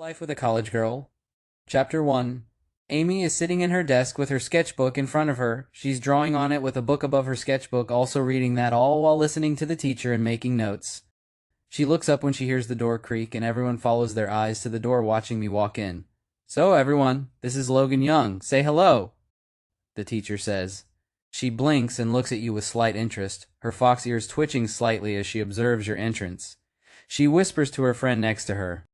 Life with a College Girl. Chapter 1. Amy is sitting in her desk with her sketchbook in front of her. She's drawing on it with a book above her sketchbook, also reading that, all while listening to the teacher and making notes. She looks up when she hears the door creak, and everyone follows their eyes to the door, watching me walk in. "So, everyone, this is Logan Young. Say hello," the teacher says. She blinks and looks at you with slight interest, her fox ears twitching slightly as she observes your entrance. She whispers to her friend next to her.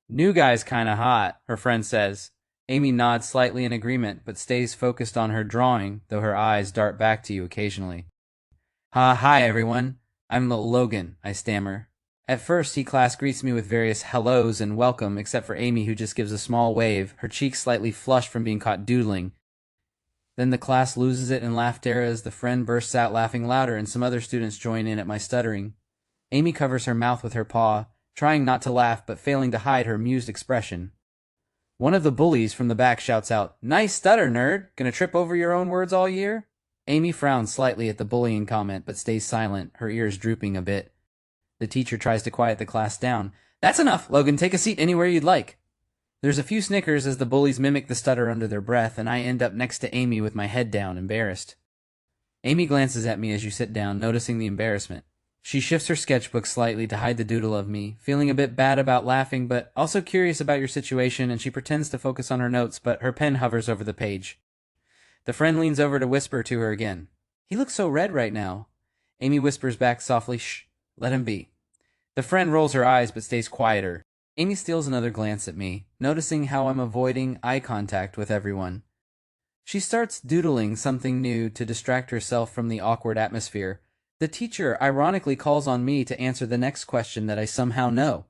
"New guy's kinda hot," her friend says. Amy nods slightly in agreement, but stays focused on her drawing, though her eyes dart back to you occasionally. Hi everyone. I'm Logan," I stammer. At first, class greets me with various hellos and welcome, except for Amy, who just gives a small wave, her cheeks slightly flushed from being caught doodling. Then the class loses it in laughter as the friend bursts out laughing louder and some other students join in at my stuttering. Amy covers her mouth with her paw, trying not to laugh but failing to hide her amused expression. One of the bullies from the back shouts out, "Nice stutter, nerd! Gonna trip over your own words all year?" Amy frowns slightly at the bullying comment but stays silent, her ears drooping a bit. The teacher tries to quiet the class down. "That's enough, Logan. Take a seat anywhere you'd like." There's a few snickers as the bullies mimic the stutter under their breath, and I end up next to Amy with my head down, embarrassed. Amy glances at me as you sit down, noticing the embarrassment. She shifts her sketchbook slightly to hide the doodle of me, feeling a bit bad about laughing, but also curious about your situation, and she pretends to focus on her notes, but her pen hovers over the page. The friend leans over to whisper to her again. "He looks so red right now." Amy whispers back softly, "Shh, let him be." The friend rolls her eyes but stays quieter. Amy steals another glance at me, noticing how I'm avoiding eye contact with everyone. She starts doodling something new to distract herself from the awkward atmosphere. The teacher ironically calls on me to answer the next question that I somehow know.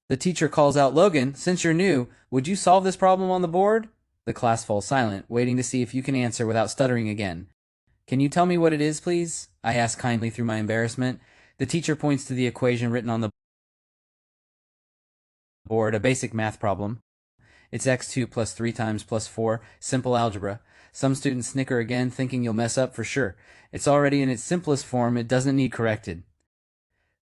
The teacher calls out, "Logan, since you're new, would you solve this problem on the board?" The class falls silent, waiting to see if you can answer without stuttering again. "Can you tell me what it is, please?" I ask kindly through my embarrassment. The teacher points to the equation written on the board, a basic math problem. It's x2 plus 3 times plus 4, simple algebra. Some students snicker again, thinking you'll mess up for sure. It's already in its simplest form, it doesn't need corrected.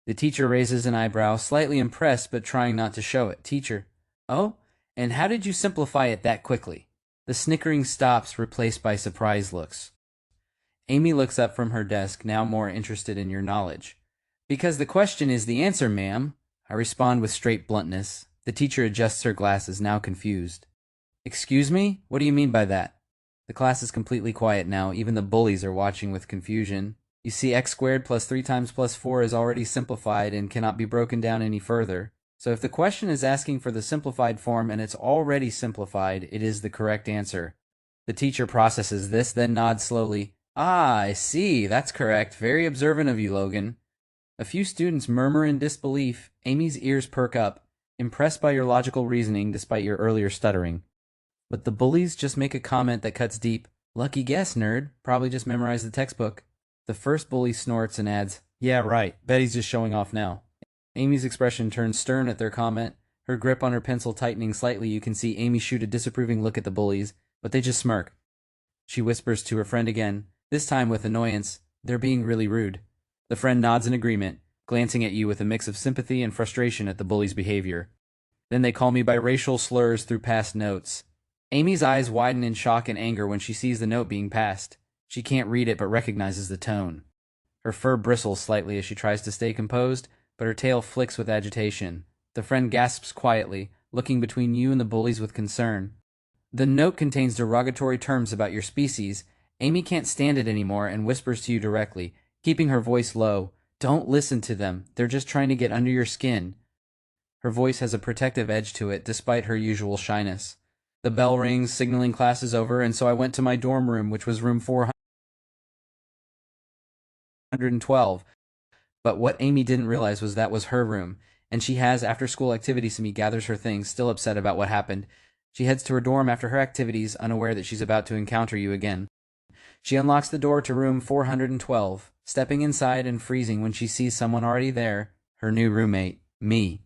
The teacher raises an eyebrow, slightly impressed but trying not to show it. Teacher: "Oh, and how did you simplify it that quickly?" The snickering stops, replaced by surprised looks. Amy looks up from her desk, now more interested in your knowledge. "Because the question is the answer, ma'am," I respond with straight bluntness. The teacher adjusts her glasses, now confused. "Excuse me? What do you mean by that?" The class is completely quiet now, even the bullies are watching with confusion. You see, x squared plus 3 times plus 4 is already simplified and cannot be broken down any further. So if the question is asking for the simplified form and it's already simplified, it is the correct answer. The teacher processes this, then nods slowly. "Ah, I see, that's correct. Very observant of you, Logan." A few students murmur in disbelief. Amy's ears perk up, impressed by your logical reasoning despite your earlier stuttering. But the bullies just make a comment that cuts deep. "Lucky guess, nerd. Probably just memorized the textbook." The first bully snorts and adds, "Yeah, right. Bet he's just showing off now." Amy's expression turns stern at their comment. Her grip on her pencil tightening slightly, you can see Amy shoot a disapproving look at the bullies, but they just smirk. She whispers to her friend again, this time with annoyance, "They're being really rude." The friend nods in agreement, glancing at you with a mix of sympathy and frustration at the bully's behavior. Then they call me by racial slurs through past notes. Amy's eyes widen in shock and anger when she sees the note being passed. She can't read it but recognizes the tone. Her fur bristles slightly as she tries to stay composed, but her tail flicks with agitation. The friend gasps quietly, looking between you and the bullies with concern. The note contains derogatory terms about your species. Amy can't stand it anymore and whispers to you directly, keeping her voice low. "Don't listen to them. They're just trying to get under your skin." Her voice has a protective edge to it, despite her usual shyness. The bell rings, signaling class is over, and so I went to my dorm room, which was room 412. But what Amy didn't realize was that was her room, and she has after-school activities, so me gathers her things, still upset about what happened. She heads to her dorm after her activities, unaware that she's about to encounter you again. She unlocks the door to room 412, stepping inside and freezing when she sees someone already there, her new roommate, me.